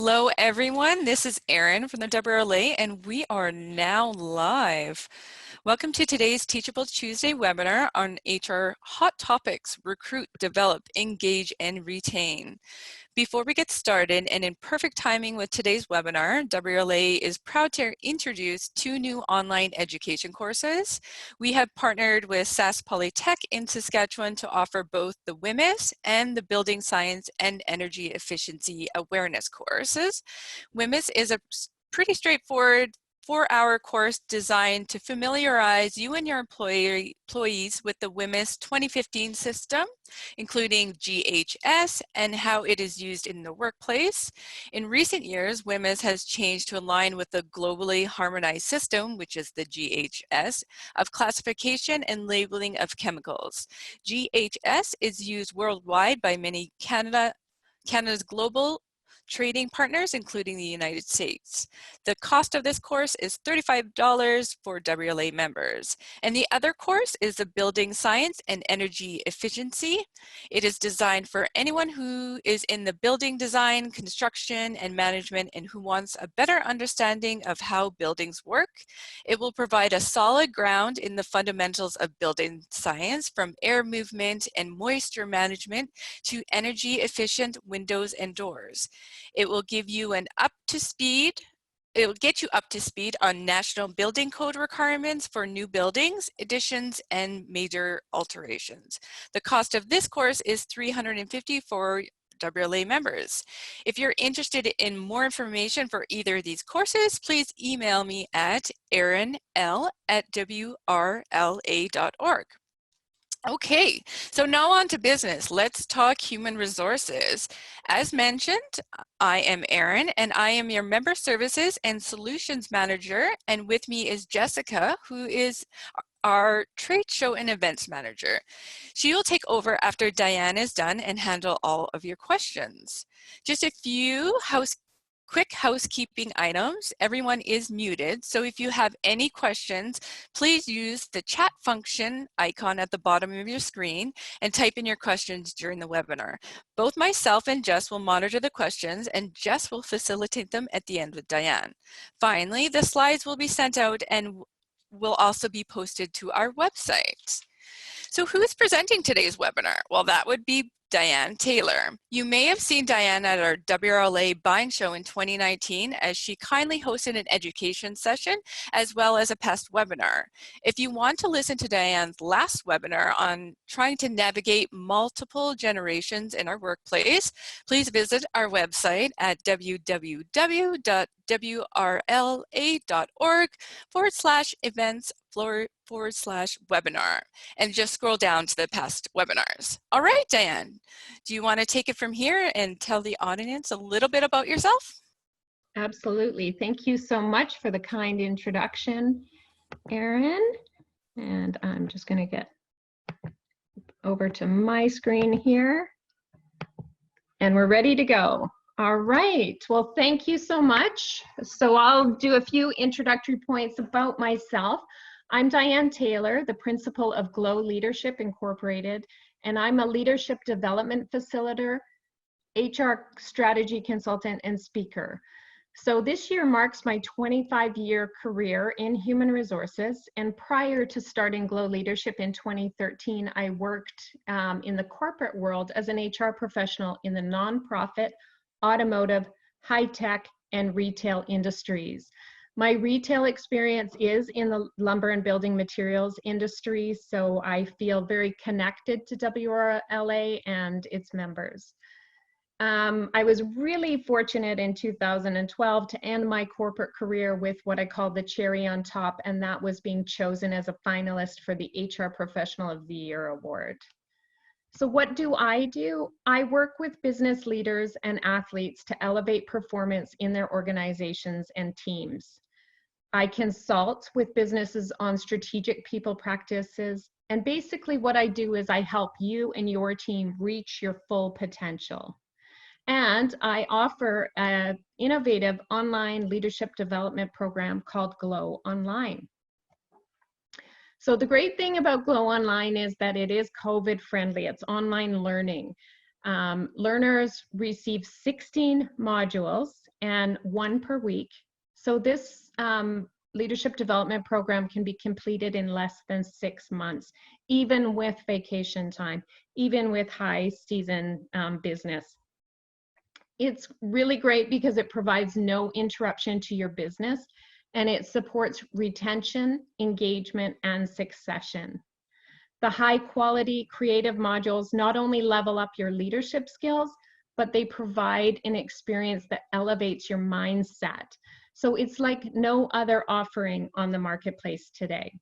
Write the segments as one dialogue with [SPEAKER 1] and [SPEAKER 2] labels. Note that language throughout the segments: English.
[SPEAKER 1] Hello everyone, this is Erin from the WRLA and we are now live. Welcome to today's Teachable Tuesday webinar on HR Hot Topics, Recruit, Develop, Engage, and Retain. Before we get started, and in perfect timing with today's webinar, WRLA is proud to introduce two new online education courses. We have partnered with SAS Polytech in Saskatchewan to offer both the WHMIS and the Building Science and Energy Efficiency Awareness courses. WHMIS is a pretty straightforward 4-hour course designed to familiarize you and your employees with the WHMIS 2015 system, including GHS and how it is used in the workplace. In recent years, WHMIS has changed to align with the globally harmonized system, which is the GHS, of classification and labeling of chemicals. GHS is used worldwide by many Canada's global trading partners, including the United States. The cost of this course is $35 for WRLA members. And the other course is the Building Science and Energy Efficiency. It is designed for anyone who is in the building design, construction, and management and who wants a better understanding of how buildings work. It will provide a solid ground in the fundamentals of building science, from air movement and moisture management to energy efficient windows and doors. It will give you it will get you up to speed on National Building Code requirements for new buildings, additions, and major alterations. The cost of this course is $350 for WRLA members. If you're interested in more information for either of these courses, please email me at erinl@wrla.org. Okay, so now on to business. Let's talk human resources. As mentioned, I am Erin and I am your Member Services and Solutions Manager, and with me is Jessica, who is our Trade Show and Events Manager. She will take over after Diane is done and handle all of your questions. Just a few quick housekeeping items. Everyone is muted, so if you have any questions, please use the chat function icon at the bottom of your screen and type in your questions during the webinar. Both myself and Jess will monitor the questions, and Jess will facilitate them at the end with Diane. Finally, the slides will be sent out and will also be posted to our website. So who's presenting today's webinar? Well, that would be Diane Taylor. You may have seen Diane at our WRLA Bind Show in 2019 as she kindly hosted an education session as well as a past webinar. If you want to listen to Diane's last webinar on trying to navigate multiple generations in our workplace, please visit our website at www.wrla.org/events/webinar and just scroll down to the past webinars. All right, Diane, do you want to take it from here and tell the audience a little bit about yourself?
[SPEAKER 2] Absolutely. Thank you so much for the kind introduction, Erin. And I'm just going to get over to my screen here. And we're ready to go. All right. Well, thank you so much. So I'll do a few introductory points about myself. I'm Diane Taylor, the principal of Glow Leadership Incorporated, and I'm a leadership development facilitator, HR strategy consultant, and speaker. So this year marks my 25-year career in human resources, and prior to starting Glow Leadership in 2013, I worked in the corporate world as an HR professional in the nonprofit, automotive, high-tech, and retail industries. My retail experience is in the lumber and building materials industry, so I feel very connected to WRLA and its members. I was really fortunate in 2012 to end my corporate career with what I call the cherry on top, and that was being chosen as a finalist for the HR Professional of the Year award. So what do? I work with business leaders and athletes to elevate performance in their organizations and teams. I consult with businesses on strategic people practices, and basically what I do is I help you and your team reach your full potential. And I offer an innovative online leadership development program called Glow Online. So the great thing about Glow Online is that it is COVID friendly. It's online learning. Learners receive 16 modules and 1 per week. So this leadership development program can be completed in less than 6 months, even with vacation time, even with high season business. It's really great because it provides no interruption to your business, and it supports retention, engagement, and succession. The high quality creative modules not only level up your leadership skills, but they provide an experience that elevates your mindset. So it's like no other offering on the marketplace today.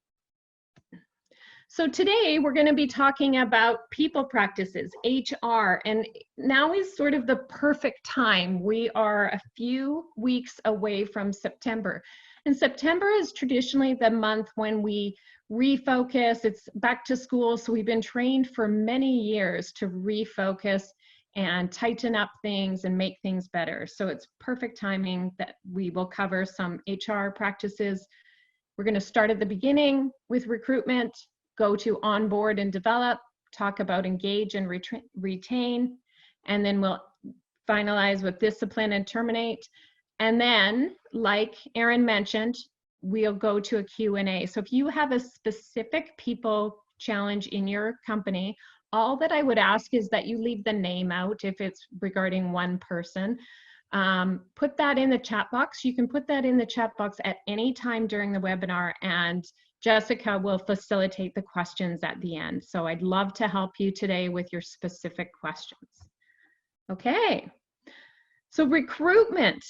[SPEAKER 2] So today we're going to be talking about people practices, HR, and now is sort of the perfect time. We are a few weeks away from September. And September is traditionally the month when we refocus. It's back to school, so we've been trained for many years to refocus and tighten up things and make things better. So it's perfect timing that we will cover some HR practices. We're going to start at the beginning with recruitment, go to onboard and develop, talk about engage and retain, and then we'll finalize with discipline and terminate. And then, like Erin mentioned, we'll go to a Q&A. So if you have a specific people challenge in your company, all that I would ask is that you leave the name out if it's regarding one person. Put that in the chat box. You can put that in the chat box at any time during the webinar, and Jessica will facilitate the questions at the end. So I'd love to help you today with your specific questions. Okay, so recruitment.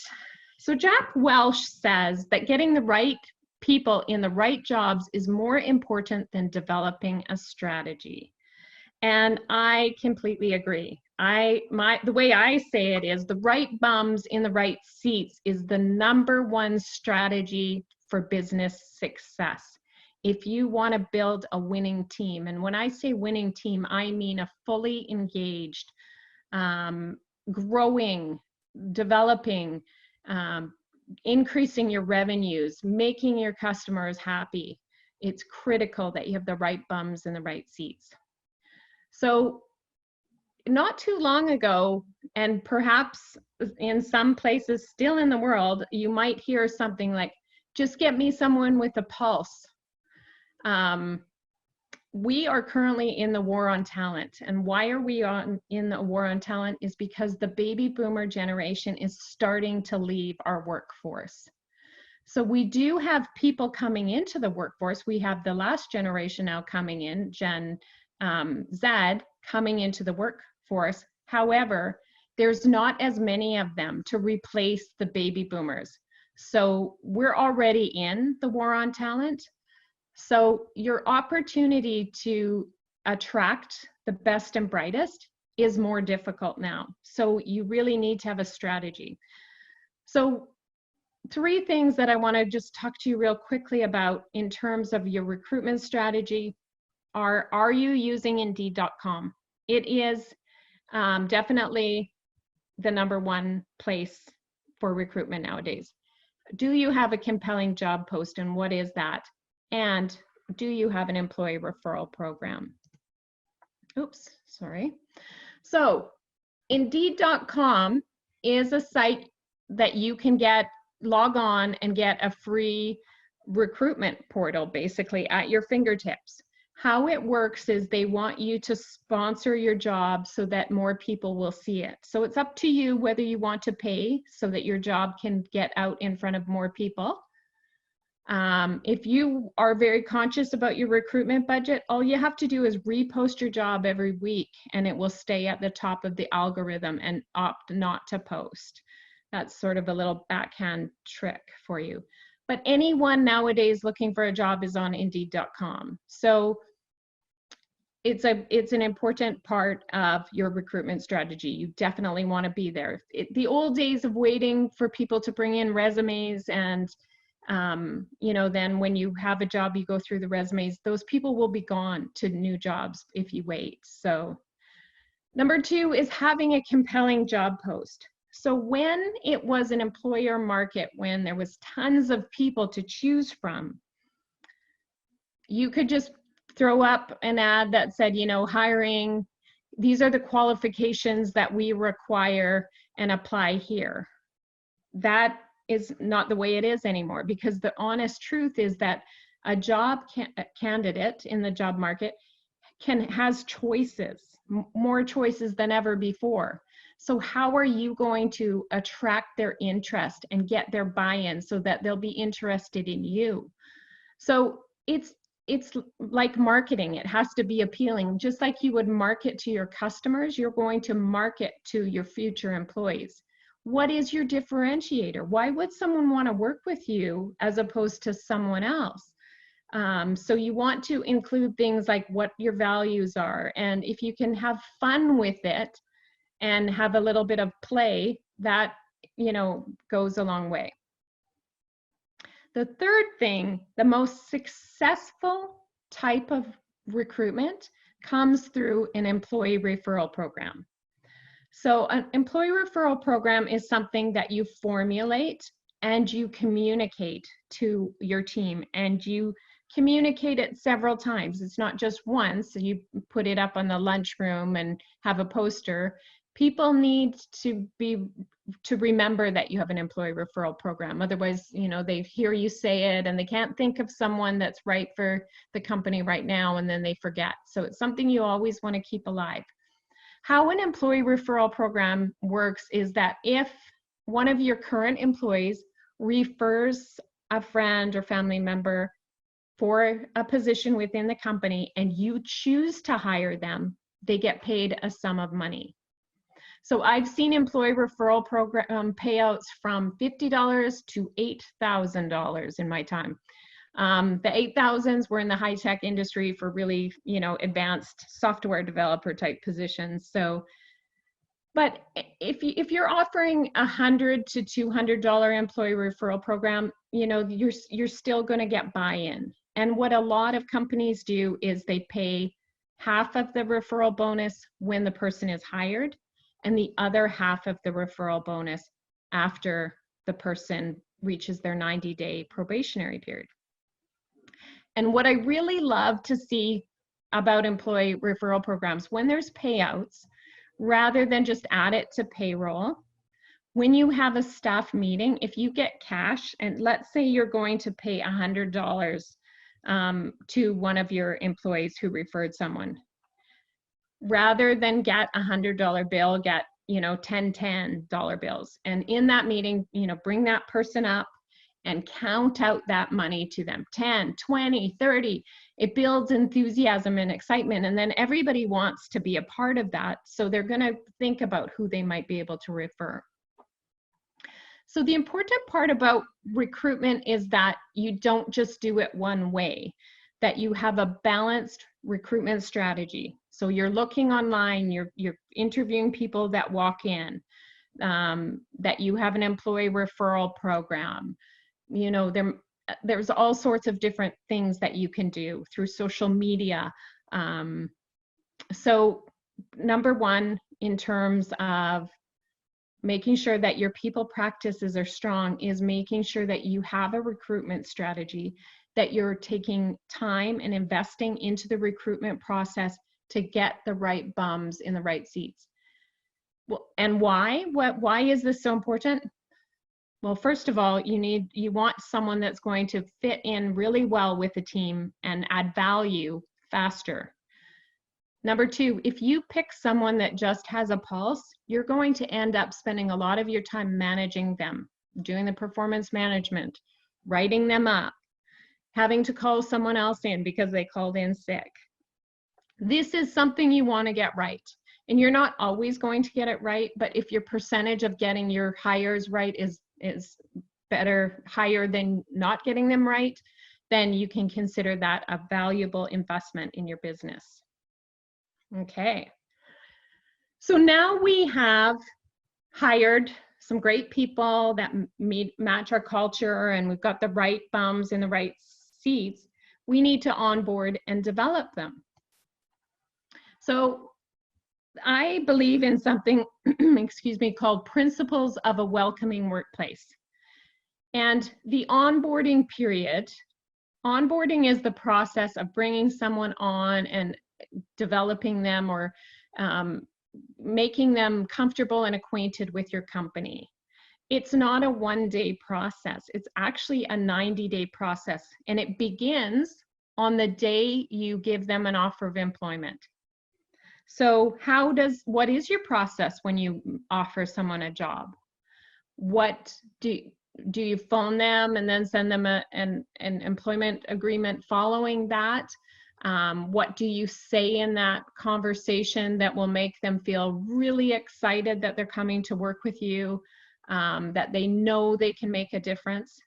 [SPEAKER 2] So Jack Welch says that getting the right people in the right jobs is more important than developing a strategy. And I completely agree. The way I say it is the right bums in the right seats is the #1 strategy for business success. If you want to build a winning team, and when I say winning team, I mean a fully engaged, growing, developing, increasing your revenues, making your customers happy. It's critical that you have the right bums in the right seats. So not too long ago, and perhaps in some places still in the world, you might hear something like, just get me someone with a pulse. We are currently in the war on talent. And why are we in the war on talent is because the baby boomer generation is starting to leave our workforce. So we do have people coming into the workforce. We have the last generation now coming in, Gen Z, coming into the workforce. However, there's not as many of them to replace the baby boomers. So we're already in the war on talent. So your opportunity to attract the best and brightest is more difficult now. So you really need to have a strategy. So 3 things that I want to just talk to you real quickly about in terms of your recruitment strategy are you using Indeed.com? It is definitely the #1 place for recruitment nowadays. Do you have a compelling job post, and what is that? And do you have an employee referral program? Oops, sorry. So Indeed.com is a site that you can log on and get a free recruitment portal basically at your fingertips. How it works is they want you to sponsor your job so that more people will see it. So it's up to you whether you want to pay so that your job can get out in front of more people. If you are very conscious about your recruitment budget, all you have to do is repost your job every week and it will stay at the top of the algorithm and opt not to post. That's sort of a little backhand trick for you. But anyone nowadays looking for a job is on Indeed.com. So it's an important part of your recruitment strategy. You definitely want to be there. The old days of waiting for people to bring in resumes and then when you have a job, you go through the resumes, those people will be gone to new jobs if you wait. So #2 is having a compelling job post. So when it was an employer market, when there was tons of people to choose from, you could just throw up an ad that said, hiring, these are the qualifications that we require and apply here. that is not the way it is anymore, because the honest truth is that a job candidate in the job market has choices, more choices than ever before. So how are you going to attract their interest and get their buy-in so that they'll be interested in you? So it's like marketing. It has to be appealing. Just like you would market to your customers, you're going to market to your future employees. What is your differentiator? Why would someone want to work with you as opposed to someone else? So you want to include things like what your values are, and if you can have fun with it and have a little bit of play, that, you know, goes a long way. The third thing, the most successful type of recruitment comes through an employee referral program. So an employee referral program is something that you formulate and you communicate to your team, and you communicate it several times. It's not just once. So you put it up on the lunchroom and have a poster. People need to remember that you have an employee referral program. Otherwise, you know, they hear you say it and they can't think of someone that's right for the company right now, and then they forget. So it's something you always want to keep alive. How an employee referral program works is that if one of your current employees refers a friend or family member for a position within the company and you choose to hire them, they get paid a sum of money. So I've seen employee referral program payouts from $50 to $8,000 in my time. The 8,000s were in the high-tech industry for really, you know, advanced software developer type positions. So, but if you're offering $100 to $200 employee referral program, you know, you're still going to get buy-in. And what a lot of companies do is they pay half of the referral bonus when the person is hired, and the other half of the referral bonus after the person reaches their 90-day probationary period. And what I really love to see about employee referral programs, when there's payouts, rather than just add it to payroll, when you have a staff meeting, if you get cash, and let's say you're going to pay $100 to one of your employees who referred someone, rather than get a $100 bill, get, you know, $10 bills. And in that meeting, you know, bring that person up and count out that money to them, 10, 20, 30. It builds enthusiasm and excitement. And then everybody wants to be a part of that. So they're going to think about who they might be able to refer. So the important part about recruitment is that you don't just do it one way, that you have a balanced recruitment strategy. So you're looking online, you're interviewing people that walk in, that you have an employee referral program. You know, there's all sorts of different things that you can do through social media. So number one, in terms of making sure that your people practices are strong, is making sure that you have a recruitment strategy, that you're taking time and investing into the recruitment process to get the right bums in the right seats. Well, and why? Why is this so important? Well, first of all, you want someone that's going to fit in really well with the team and add value faster. Number two, if you pick someone that just has a pulse, you're going to end up spending a lot of your time managing them, doing the performance management, writing them up, having to call someone else in because they called in sick. This is something you want to get right. And you're not always going to get it right, but if your percentage of getting your hires right is better, higher than not getting them right, then you can consider that a valuable investment in your business. Okay. So now we have hired some great people that match our culture, and we've got the right bums in the right seats. We need to onboard and develop them. So I believe in something, excuse me, called principles of a welcoming workplace. And the onboarding period, onboarding is the process of bringing someone on and developing them, or making them comfortable and acquainted with your company. It's not a one-day process. It's actually a 90-day process, and it begins on the day you give them an offer of employment. So what is your process when you offer someone a job? What do you phone them and then send them an employment agreement following that? What do you say in that conversation that will make them feel really excited that they're coming to work with you, that they know they can make a difference?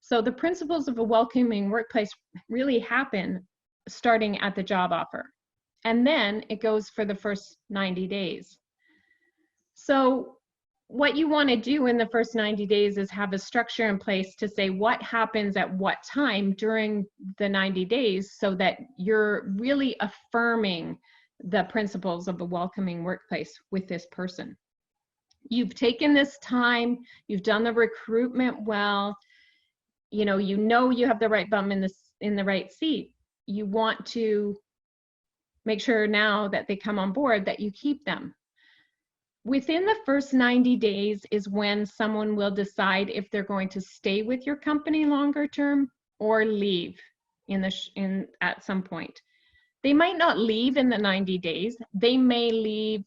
[SPEAKER 2] So the principles of a welcoming workplace really happen starting at the job offer. And then it goes for the first 90 days. So what you want to do in the first 90 days is have a structure in place to say what happens at what time during the 90 days so that you're really affirming the principles of a welcoming workplace with this person. You've taken this time, you've done the recruitment well, you know you have the right bum in the right seat. You want to make sure now that they come on board that you keep them. Within the first 90 days is when someone will decide if they're going to stay with your company longer term or leave at some point. They might not leave in the 90 days. They may leave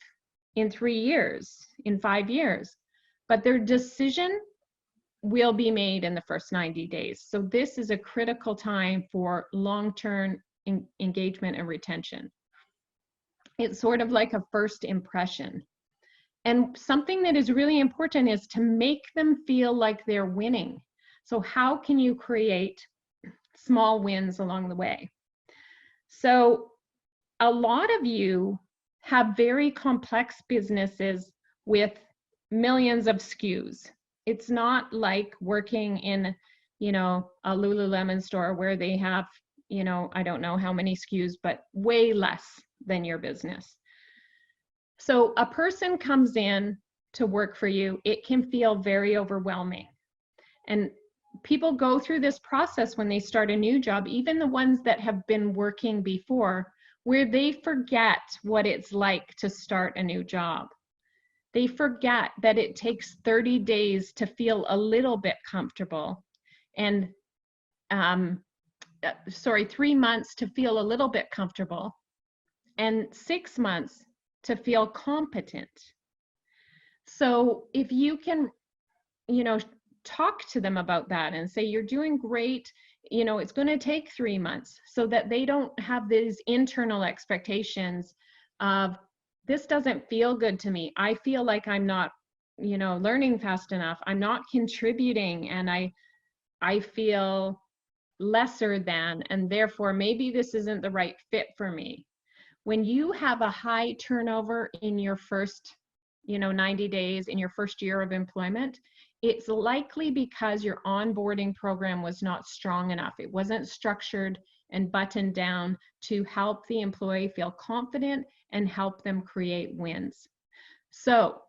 [SPEAKER 2] in 3 years, in 5 years, but their decision will be made in the first 90 days. So this is a critical time for long-term engagement and retention. It's sort of like a first impression. And something that is really important is to make them feel like they're winning. So how can you create small wins along the way? So a lot of you have very complex businesses with millions of SKUs. It's not like working in, a Lululemon store where they have, I don't know how many SKUs, but way less than your business. So a person comes in to work for you, it can feel very overwhelming. And people go through this process when they start a new job, even the ones that have been working before, where they forget what it's like to start a new job. They forget that it takes 30 days to feel a little bit comfortable and 3 months to feel a little bit comfortable and 6 months to feel competent. So if you can, talk to them about that and say, you're doing great, it's going to take 3 months, so that they don't have these internal expectations of, this doesn't feel good to me. I feel like I'm not, learning fast enough. I'm not contributing, and I feel lesser than, and therefore maybe this isn't the right fit for me. When you have a high turnover in your first, 90 days, in your first year of employment, it's likely because your onboarding program was not strong enough. It wasn't structured and buttoned down to help the employee feel confident and help them create wins. So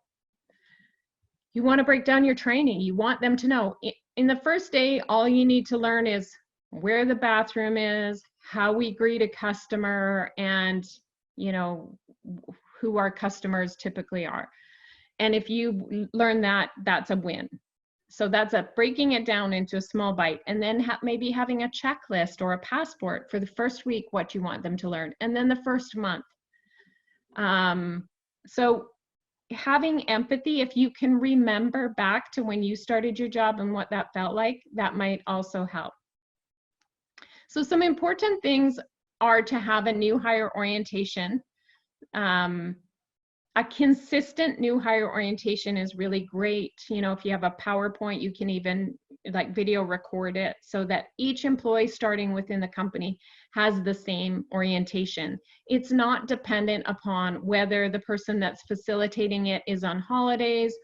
[SPEAKER 2] you want to break down your training. You want them to know in the first day, all you need to learn is where the bathroom is, how we greet a customer, and who our customers typically are. And if you learn that, that's a win. So that's breaking it down into a small bite, and then maybe having a checklist or a passport for the first week, what you want them to learn, and then the first month. So having empathy, if you can remember back to when you started your job and what that felt like, that might also help. So some important things are to have a new hire orientation. A consistent new hire orientation is really great. If you have a PowerPoint, you can even video record it so that each employee starting within the company has the same orientation. It's not dependent upon whether the person that's facilitating it is on holidays,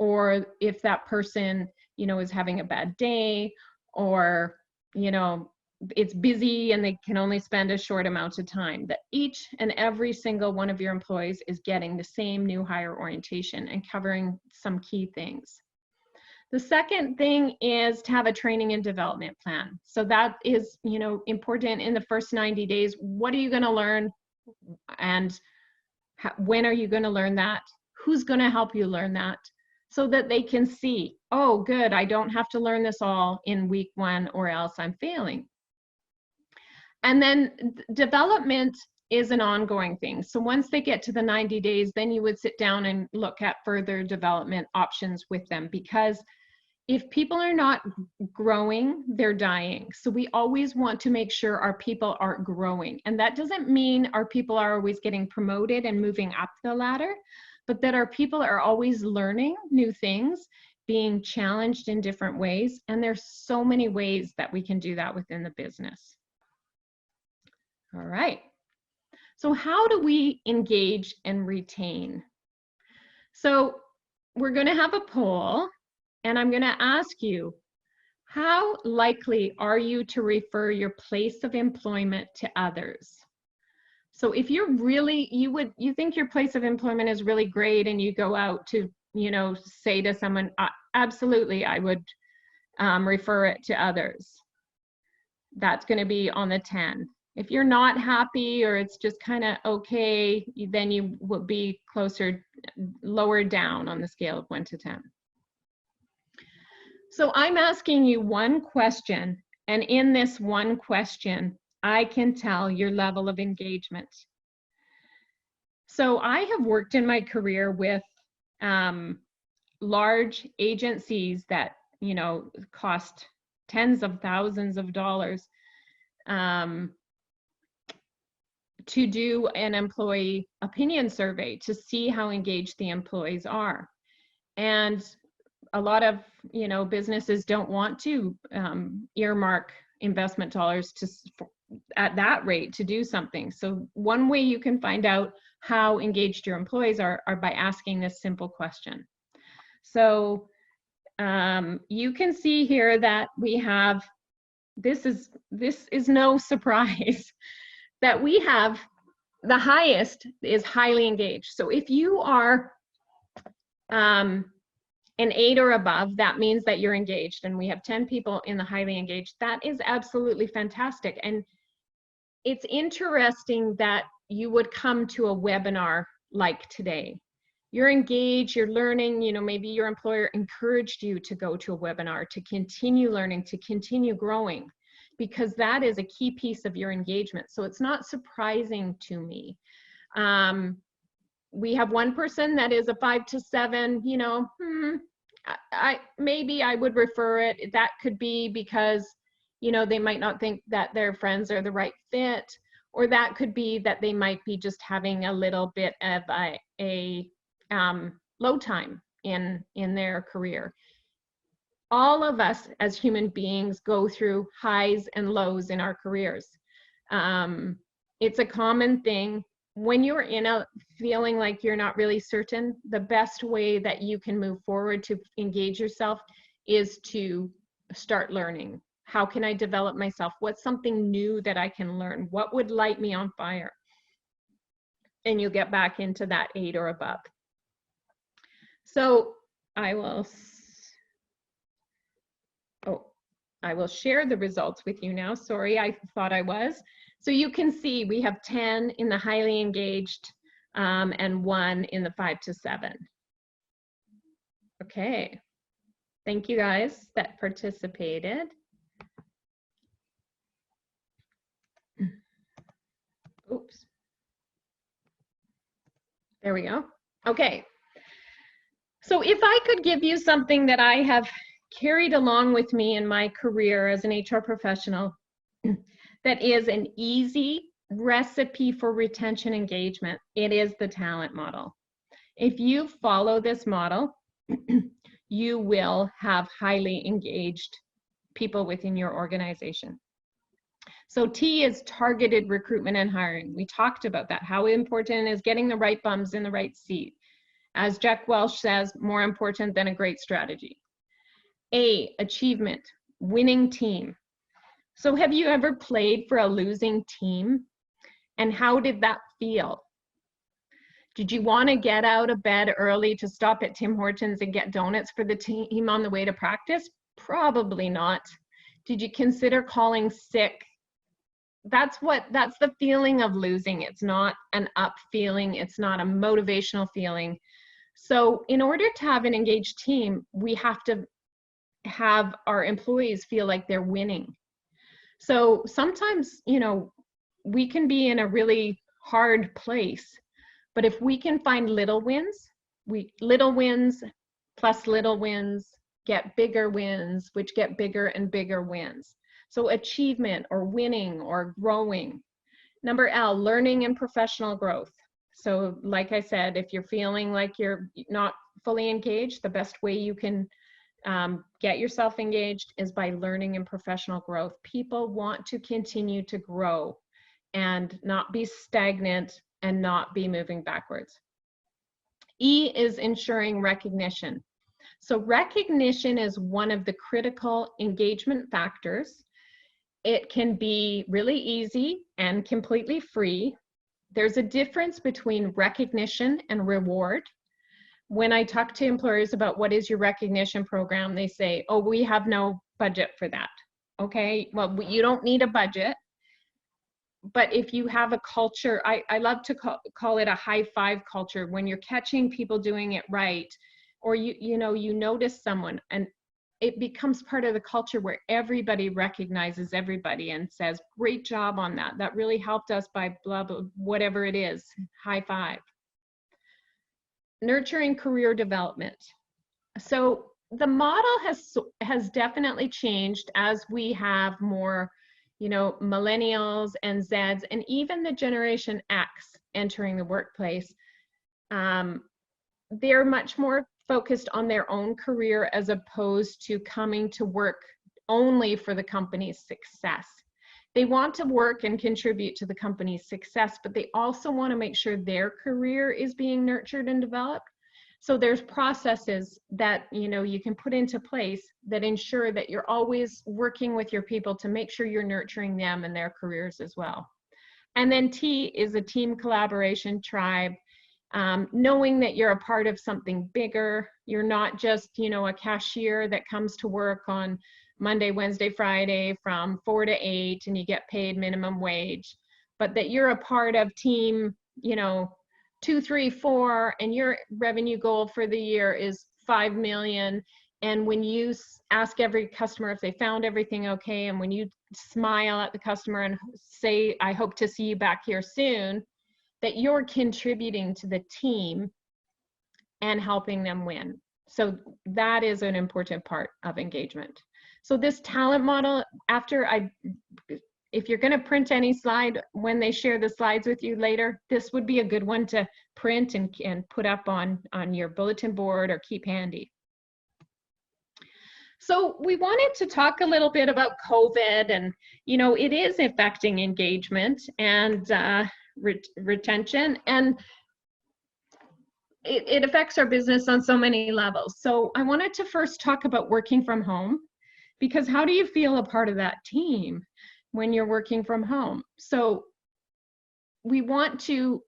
[SPEAKER 2] or if that person, is having a bad day, or, it's busy and they can only spend a short amount of time. That each and every single one of your employees is getting the same new hire orientation and covering some key things. The second thing is to have a training and development plan. So that is, important in the first 90 days. What are you going to learn, and when are you going to learn that? Who's going to help you learn that? So that they can see oh, good, I don't have to learn this all in week 1 or else I'm failing. And then development is an ongoing thing. So once they get to the 90 days, then you would sit down and look at further development options with them, because if people are not growing, they're dying. So we always want to make sure our people are growing. And that doesn't mean our people are always getting promoted and moving up the ladder, but that our people are always learning new things, being challenged in different ways. And there's so many ways that we can do that within the business. All right. So how do we engage and retain? So we're going to have a poll, and I'm going to ask you, how likely are you to refer your place of employment to others? So if you're really, you think your place of employment is really great, and you go out to, say to someone, absolutely, I would refer it to others. That's going to be on the 10. If you're not happy, or it's just kind of okay, then you will be lower down on the scale of 1 to 10. So I'm asking you one question, and in this one question, I can tell your level of engagement. So I have worked in my career with large agencies that, cost tens of thousands of dollars to do an employee opinion survey to see how engaged the employees are. And a lot of, businesses don't want to earmark investment dollars at that rate to do something. So one way you can find out how engaged your employees are by asking this simple question. So you can see here that we have, this is no surprise, that we have the highest is highly engaged. So if you are an 8 or above, that means that you're engaged, and we have 10 people in the highly engaged. That is absolutely fantastic. And it's interesting that you would come to a webinar like today. You're engaged, you're learning, maybe your employer encouraged you to go to a webinar, to continue learning, to continue growing, because that is a key piece of your engagement. So it's not surprising to me. We have one person that is a 5 to 7, maybe I would refer it. That could be because, they might not think that their friends are the right fit, or that could be that they might be just having a little bit of a low time in their career. All of us as human beings go through highs and lows in our careers. It's a common thing. When you're in a feeling like you're not really certain, the best way that you can move forward to engage yourself is to start learning. How can I develop myself? What's something new that I can learn? What would light me on fire? And you'll get back into that 8 or above. So I will share the results with you now. Sorry, I thought I was. So you can see we have 10 in the highly engaged and 1 in the 5 to 7. Okay. Thank you guys that participated. Oops. There we go. Okay. So if I could give you something that I have carried along with me in my career as an HR professional, that is an easy recipe for retention engagement, it is the talent model. If you follow this model, you will have highly engaged people within your organization. So T is targeted recruitment and hiring. We talked about that, how important is getting the right bums in the right seat. As Jack Welch says, more important than a great strategy. A, achievement, winning team. So have you ever played for a losing team? And how did that feel? Did you want to get out of bed early to stop at Tim Hortons and get donuts for the team on the way to practice? Probably not. Did you consider calling sick? That's the feeling of losing. It's not an up feeling. It's not a motivational feeling. So in order to have an engaged team, we have to have our employees feel like they're winning. So sometimes, you know, we can be in a really hard place, but if we can find little wins, little wins plus little wins get bigger wins, which get bigger and bigger wins. So achievement or winning or growing. Number L, learning and professional growth. So like I said, if you're feeling like you're not fully engaged, the best way you can get yourself engaged is by learning and professional growth. People want to continue to grow and not be stagnant and not be moving backwards. E is ensuring recognition. So recognition is one of the critical engagement factors. It can be really easy and completely free. There's a difference between recognition and reward. When I talk to employers about what is your recognition program, they say, oh, we have no budget for that. Okay, well, you don't need a budget. But if you have a culture, I love to call it a high five culture, when you're catching people doing it right, or you notice someone and it becomes part of the culture where everybody recognizes everybody and says, great job on that. That really helped us by blah, blah, whatever it is, high five. Nurturing career development. So the model has definitely changed as we have more, you know, millennials and Zeds and even the Generation X entering the workplace. They're much more focused on their own career as opposed to coming to work only for the company's success. They want to work and contribute to the company's success, but they also want to make sure their career is being nurtured and developed. So there's processes that, you know, you can put into place that ensure that you're always working with your people to make sure you're nurturing them and their careers as well. And then T is a team collaboration tribe. Knowing that you're a part of something bigger. You're not just, you know, a cashier that comes to work on Monday, Wednesday, Friday from 4 to 8 and you get paid minimum wage, but that you're a part of team, you know, 2, 3, 4, and your revenue goal for the year is 5 million. And when you ask every customer if they found everything okay, and when you smile at the customer and say, I hope to see you back here soon, that you're contributing to the team and helping them win. So that is an important part of engagement. So this talent model, if you're going to print any slide when they share the slides with you later, this would be a good one to print and put up on your bulletin board or keep handy. So we wanted to talk a little bit about COVID, and you know, it is affecting engagement and retention, and it affects our business on so many levels. So I wanted to first talk about working from home, because how do you feel a part of that team when you're working from home? So we want to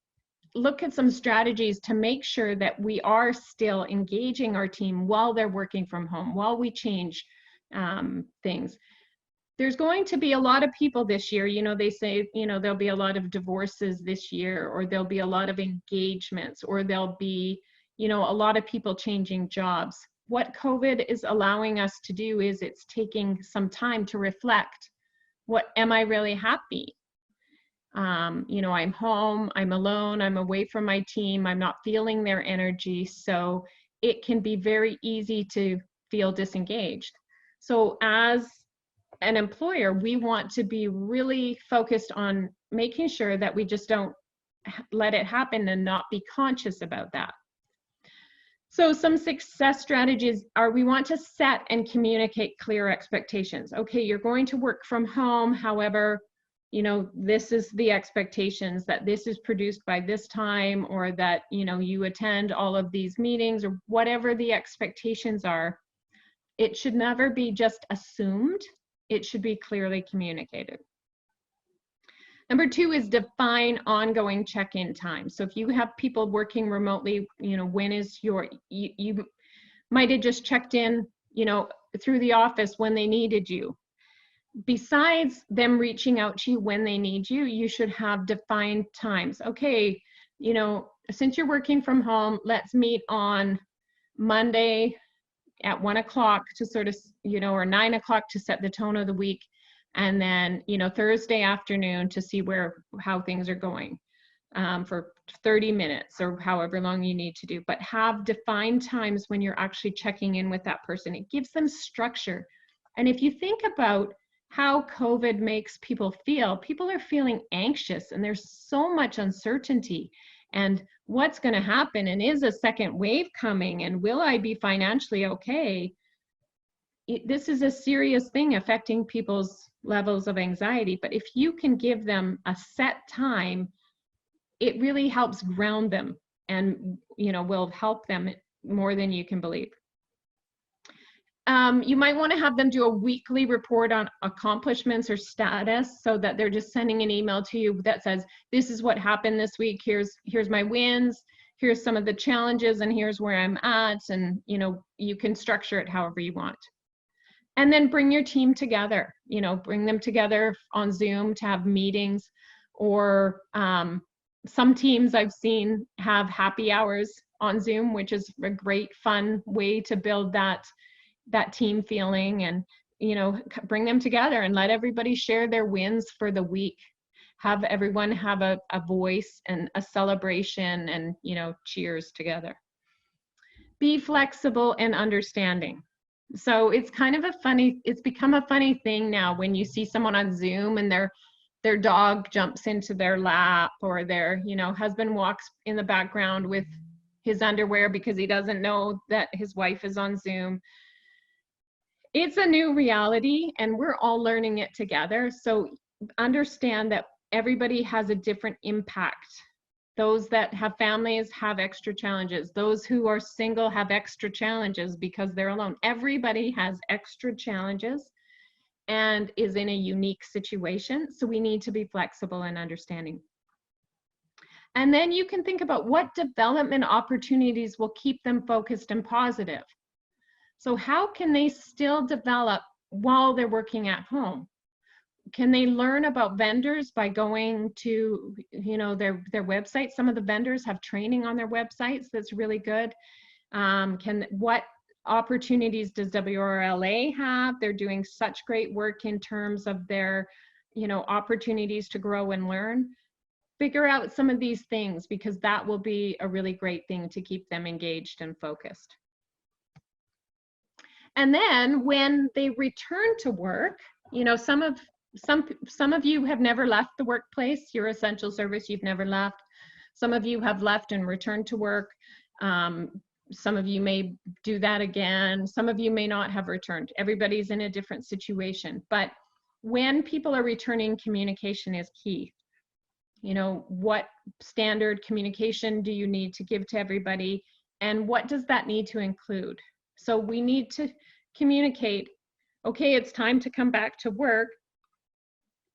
[SPEAKER 2] look at some strategies to make sure that we are still engaging our team while they're working from home, while we change things. There's going to be a lot of people this year, you know, they say, you know, there'll be a lot of divorces this year, or there'll be a lot of engagements, or there'll be, you know, a lot of people changing jobs. What COVID is allowing us to do is it's taking some time to reflect, what am I really happy? You know, I'm home, I'm alone, I'm away from my team, I'm not feeling their energy. So it can be very easy to feel disengaged. So as an employer, we want to be really focused on making sure that we just don't let it happen and not be conscious about that. So some success strategies are, we want to set and communicate clear expectations. Okay, you're going to work from home. However, you know, this is the expectations, that this is produced by this time, or that, you know, you attend all of these meetings, or whatever the expectations are. It should never be just assumed. It should be clearly communicated. Number 2 is define ongoing check-in time. So if you have people working remotely, you know, when is you might have just checked in, you know, through the office when they needed you. Besides them reaching out to you when they need you, you should have defined times. Okay, you know, since you're working from home, let's meet on Monday at 1 o'clock to sort of, or 9 o'clock to set the tone of the week. And then, Thursday afternoon to see how things are going for 30 minutes or however long you need to do. But have defined times when you're actually checking in with that person. It gives them structure. And if you think about how COVID makes people are feeling anxious and there's so much uncertainty. And what's going to happen? And is a second wave coming? And will I be financially okay? This is a serious thing affecting people's levels of anxiety. But if you can give them a set time, it really helps ground them and, will help them more than you can believe. You might want to have them do a weekly report on accomplishments or status so that they're just sending an email to you that says, this is what happened this week. Here's my wins. Here's some of the challenges and here's where I'm at. And, you can structure it however you want. And then bring your team together, bring them together on Zoom to have meetings, or some teams I've seen have happy hours on Zoom, which is a great fun way to build that team feeling, and bring them together and let everybody share their wins for the week. Have everyone have a voice and a celebration, and cheers together. Be flexible and understanding. So it's become a funny thing now when you see someone on Zoom and their dog jumps into their lap, or their husband walks in the background with his underwear because he doesn't know that his wife is on Zoom. It's a new reality and we're all learning it together. So understand that everybody has a different impact. Those that have families have extra challenges. Those who are single have extra challenges because they're alone. Everybody has extra challenges and is in a unique situation. So we need to be flexible and understanding. And then you can think about what development opportunities will keep them focused and positive. So how can they still develop while they're working at home? Can they learn about vendors by going to, their website? Some of the vendors have training on their websites that's really good. What opportunities does WRLA have? They're doing such great work in terms of their, opportunities to grow and learn. Figure out some of these things, because that will be a really great thing to keep them engaged and focused. And then when they return to work, some of you have never left the workplace. You're essential service, you've never left. Some of you have left and returned to work. Some of you may do that again. Some of you may not have returned. Everybody's in a different situation. But when people are returning, communication is key. What standard communication do you need to give to everybody? And what does that need to include? So we need to communicate, okay, it's time to come back to work.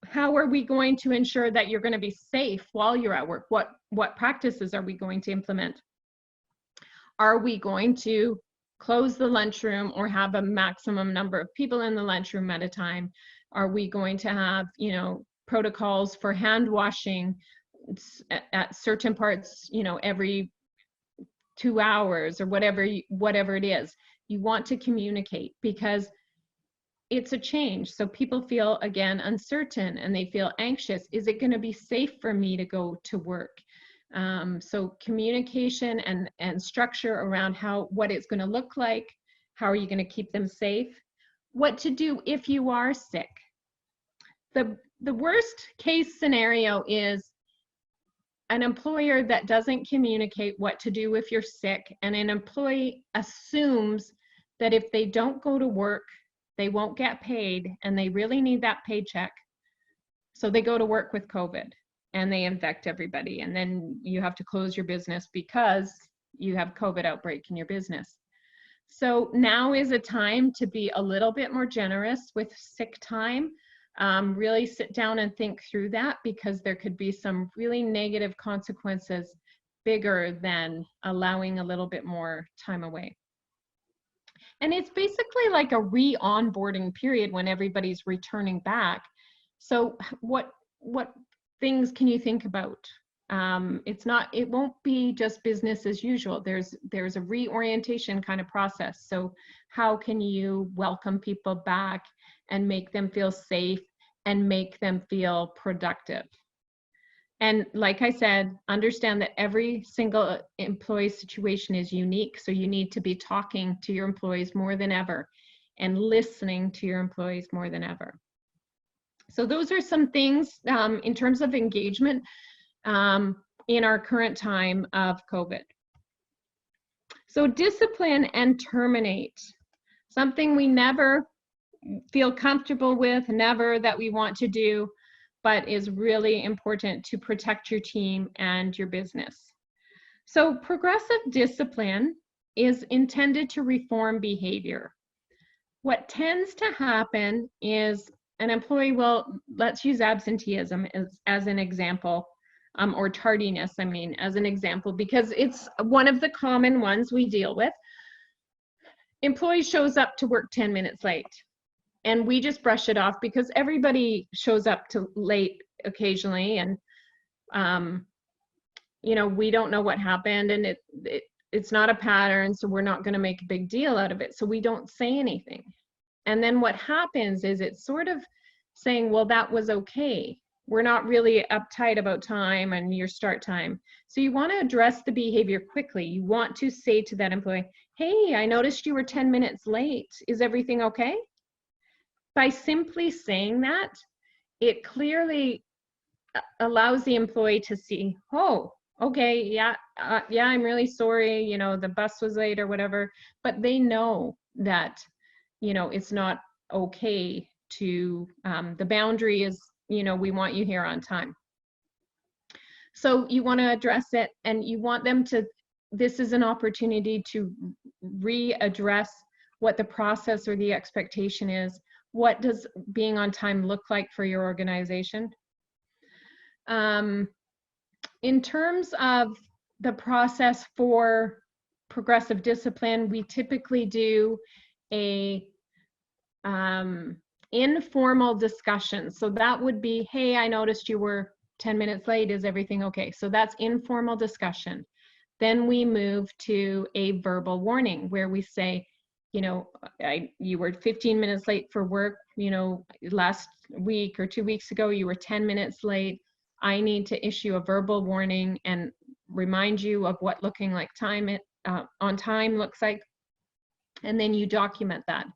[SPEAKER 2] How are we going to ensure that you're going to be safe while you're at work? What practices are we going to implement? Are we going to close the lunchroom or have a maximum number of people in the lunchroom at a time? Are we going to have, protocols for hand washing at certain parts, every 2 hours or whatever it is? You want to communicate, because it's a change. So people feel, again, uncertain and they feel anxious. Is it going to be safe for me to go to work? So communication and structure around what it's going to look like. How are you going to keep them safe? What to do if you are sick. The worst case scenario is an employer that doesn't communicate what to do if you're sick, and an employee assumes that if they don't go to work, they won't get paid, and they really need that paycheck. So they go to work with COVID and they infect everybody, and then you have to close your business because you have COVID outbreak in your business. So now is a time to be a little bit more generous with sick time. Really sit down and think through that, because there could be some really negative consequences bigger than allowing a little bit more time away. And it's basically like a re-onboarding period when everybody's returning back. So what things can you think about? it won't be just business as usual. There's a reorientation kind of process. So how can you welcome people back and make them feel safe and make them feel productive? And like I said, understand that every single employee situation is unique. So you need to be talking to your employees more than ever and listening to your employees more than ever. So those are some things in terms of engagement in our current time of COVID. So discipline and terminate, something we never feel comfortable with, never that we want to do, but is really important to protect your team and your business. So progressive discipline is intended to reform behavior. What tends to happen is an employee will, let's use absenteeism as an example, or tardiness, I mean, as an example, because it's one of the common ones we deal with. Employee shows up to work 10 minutes late, and we just brush it off because everybody shows up to late occasionally, and you know, we don't know what happened, and it's not a pattern, so we're not going to make a big deal out of it, so we don't say anything. And then what happens is it's sort of saying, well, that was okay. We're not really uptight about time and your start time. So you want to address the behavior quickly. You want to say to that employee, hey, I noticed you were 10 minutes late. Is everything okay? By simply saying that, it clearly allows the employee to see, oh, okay, yeah, I'm really sorry, you know, the bus was late or whatever, but they know that, you know, it's not okay to, the boundary is, you know, we want you here on time. So you want to address it, and you want them to, this is an opportunity to readdress what the process or the expectation is. What does being on time look like for your organization? In terms of the process for progressive discipline, we typically do a informal discussion. So that would be, hey, I noticed you were 10 minutes late. Is everything okay? So that's informal discussion. Then we move to a verbal warning where we say, you know, you were 15 minutes late for work, you know, last week or 2 weeks ago, you were 10 minutes late. I need to issue a verbal warning and remind you of what looking like time on time looks like. And then you document that.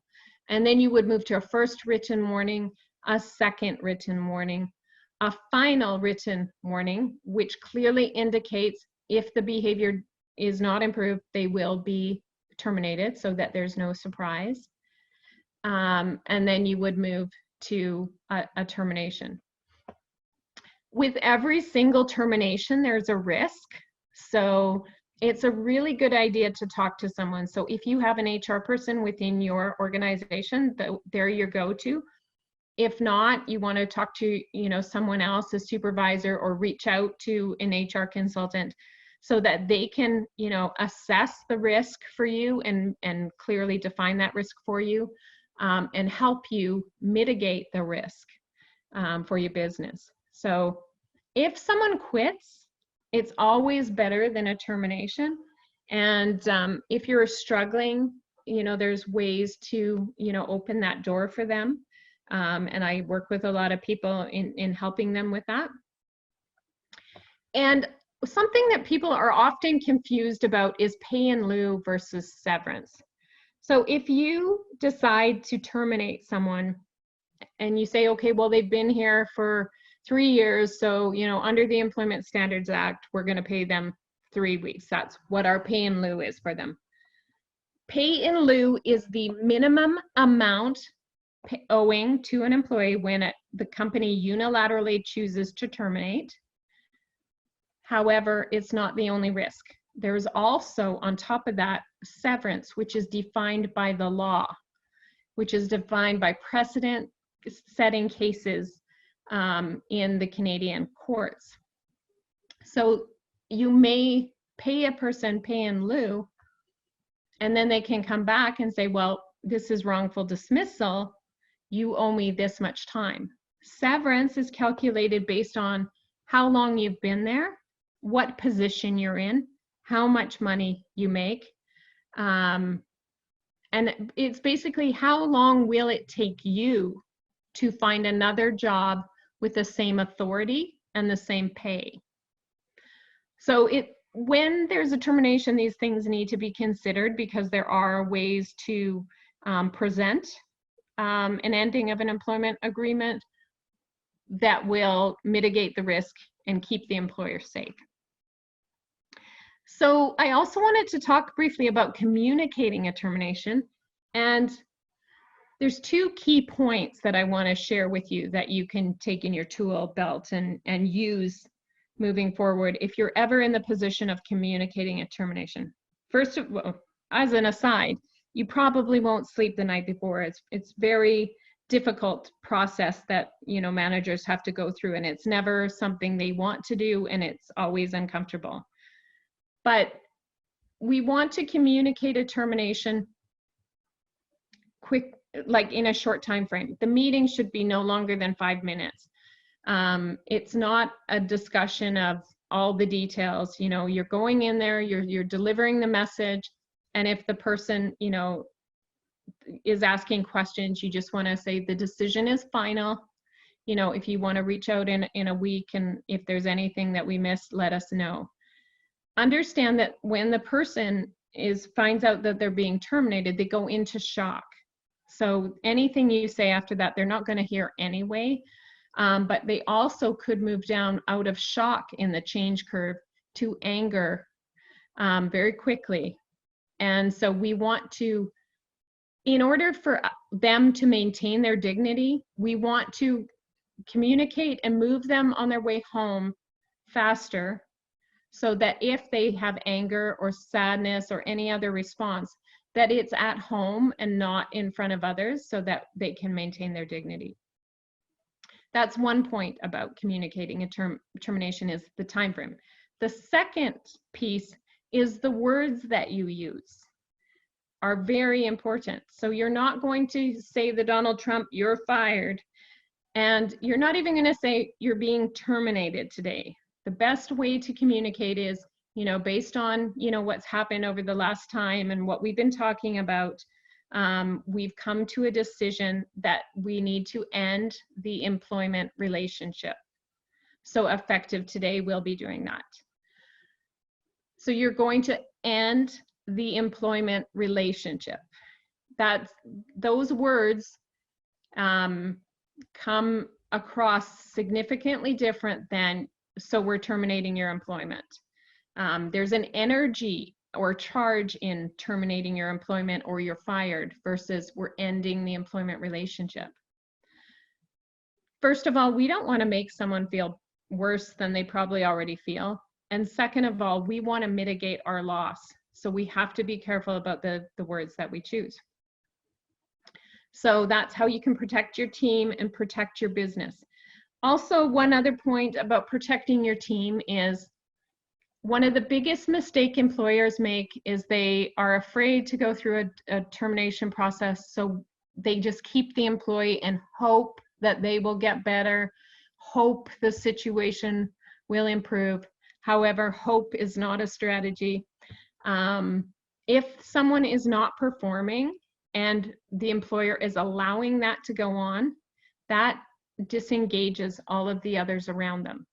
[SPEAKER 2] And then you would move to a first written warning, a second written warning, a final written warning, which clearly indicates if the behavior is not improved, they will be terminated so that there's no surprise. And then you would move to a termination. With every single termination, there's a risk. So it's a really good idea to talk to someone. So if you have an HR person within your organization, they're your go-to. If not, you want to talk to, you know, someone else, a supervisor, or reach out to an HR consultant so that they can, you know, assess the risk for you and clearly define that risk for you, and help you mitigate the risk for your business. So if someone quits, it's always better than a termination. And if you're struggling, you know, there's ways to, you know, open that door for them. And I work with a lot of people in helping them with that. And something that people are often confused about is pay in lieu versus severance. So if you decide to terminate someone and you say, okay, well, they've been here for 3 years, so, you know, under the Employment Standards Act, we're going to pay them 3 weeks. That's what our pay in lieu is for them. Pay in lieu is the minimum amount owing to an employee when the company unilaterally chooses to terminate. However, it's not the only risk. There's also, on top of that, severance, which is defined by the law, which is defined by precedent-setting cases in the Canadian courts. So you may pay a person pay in lieu, and then they can come back and say, well, this is wrongful dismissal. You owe me this much time. Severance is calculated based on how long you've been there what position you're in, how much money you make, and it's basically how long will it take you to find another job with the same authority and the same pay. So when there's a termination, these things need to be considered because there are ways to present an ending of an employment agreement that will mitigate the risk and keep the employer safe. So I also wanted to talk briefly about communicating a termination, and there's two key points that I want to share with you that you can take in your tool belt and use moving forward if you're ever in the position of communicating a termination. First of all, as an aside, you probably won't sleep the night before. It's very difficult process that, you know, managers have to go through, and it's never something they want to do, and it's always uncomfortable. But we want to communicate a termination quick, like in a short time frame. The meeting should be no longer than 5 minutes. It's not a discussion of all the details. You know, you're going in there, you're delivering the message, and if the person, you know, is asking questions, you just want to say the decision is final. You know, if you want to reach out in a week, and if there's anything that we missed, let us know. Understand that when the person finds out that they're being terminated, they go into shock. So anything you say after that, they're not going to hear anyway. But they also could move down out of shock in the change curve to anger very quickly. And so we want to, in order for them to maintain their dignity, we want to communicate and move them on their way home faster, so that if they have anger or sadness or any other response, that it's at home and not in front of others, so that they can maintain their dignity. That's one point about communicating a termination, is the time frame. The second piece is the words that you use are very important. So you're not going to say the Donald Trump, "You're fired," and you're not even going to say you're being terminated today. The best way to communicate is, you know, based on, you know, what's happened over the last time and what we've been talking about, we've come to a decision that we need to end the employment relationship. So effective today, we'll be doing that. So you're going to end the employment relationship. Those words come across significantly different than, "So we're terminating your employment." There's an energy or charge in terminating your employment or you're fired versus "we're ending the employment relationship." First of all, we don't want to make someone feel worse than they probably already feel. And second of all, we want to mitigate our loss. So we have to be careful about the words that we choose. So that's how you can protect your team and protect your business. Also, one other point about protecting your team is, one of the biggest mistakes employers make is they are afraid to go through a termination process. So they just keep the employee and hope that they will get better, hope the situation will improve. However, hope is not a strategy. If someone is not performing and the employer is allowing that to go on, that disengages all of the others around them.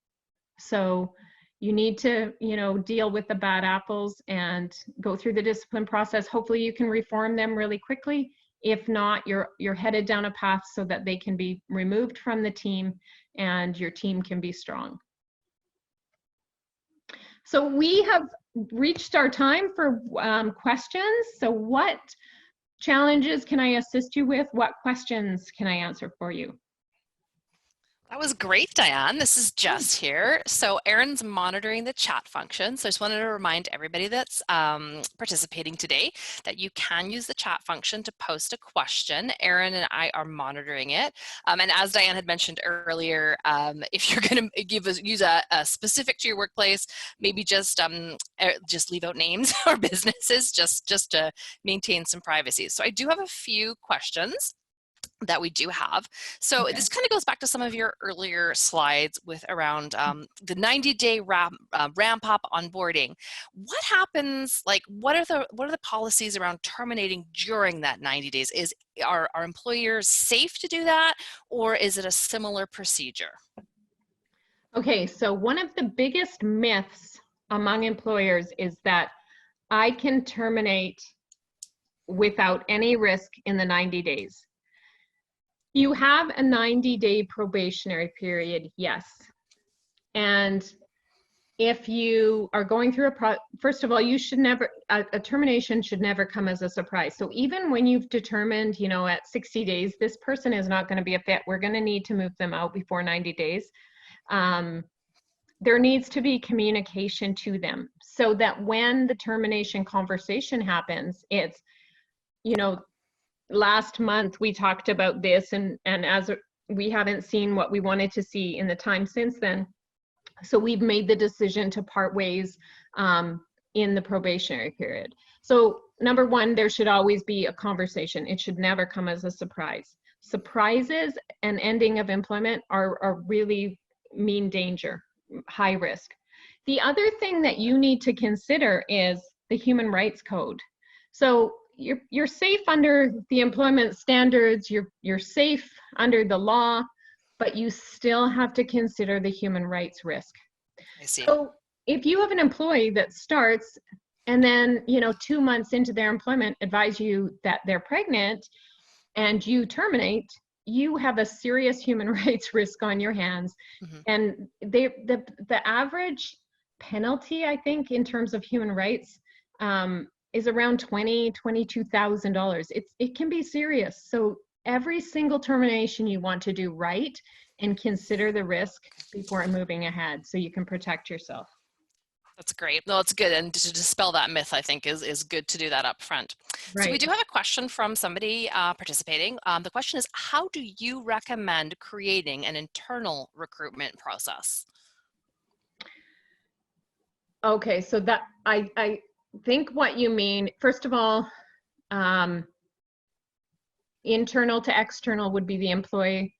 [SPEAKER 2] So you need to, you know, deal with the bad apples and go through the discipline process. Hopefully you can reform them really quickly. If not, you're headed down a path so that they can be removed from the team and your team can be strong. So we have reached our time for questions. So what challenges can I assist you with? What questions can I answer for you?
[SPEAKER 3] That was great, Diane. This is Jess here. So Erin's monitoring the chat function. So I just wanted to remind everybody that's participating today that you can use the chat function to post a question. Erin and I are monitoring it. And as Diane had mentioned earlier, if you're going to use a specific to your workplace, maybe just leave out names or businesses just to maintain some privacy. So I do have a few questions. that we do have. So
[SPEAKER 2] Okay.
[SPEAKER 3] this kind of goes back to some of your earlier slides with around the 90-day ramp up onboarding. What happens, like what are the policies around terminating during that 90 days? Are employers safe to do that, or is it a similar procedure?
[SPEAKER 2] Okay, so one of the biggest myths among employers is that I can terminate without any risk in the 90 days. You have a 90-day probationary period, yes. And if you are going through first of all, you should never, a termination should never come as a surprise. So even when you've determined, you know, at 60 days, this person is not going to be a fit, we're going to need to move them out before 90 days. There needs to be communication to them so that when the termination conversation happens, it's, you know, last month we talked about this, and as we haven't seen what we wanted to see in the time since then, so we've made the decision to part ways in the probationary period. So number one, there should always be a conversation. It should never come as a surprise. Surprises and ending of employment are really mean danger, high risk. The other thing that you need to consider is the Human Rights Code. So you're safe under the employment standards, you're safe under the law, but you still have to consider the human rights risk.
[SPEAKER 3] I see.
[SPEAKER 2] So if you have an employee that starts and then, you know, 2 months into their employment advise you that they're pregnant and you terminate, you have a serious human rights risk on your hands.
[SPEAKER 3] Mm-hmm.
[SPEAKER 2] And the average penalty, I think, in terms of human rights, is around $22,000. It can be serious. So every single termination you want to do right and consider the risk before moving ahead so you can protect yourself.
[SPEAKER 3] That's great. No, it's good. And to dispel that myth, I think is good to do that up front.
[SPEAKER 2] Right.
[SPEAKER 3] So we do have a question from somebody participating. The question is, how do you recommend creating an internal recruitment process?
[SPEAKER 2] Okay, so that I think what you mean, first of all, internal to external would be the employee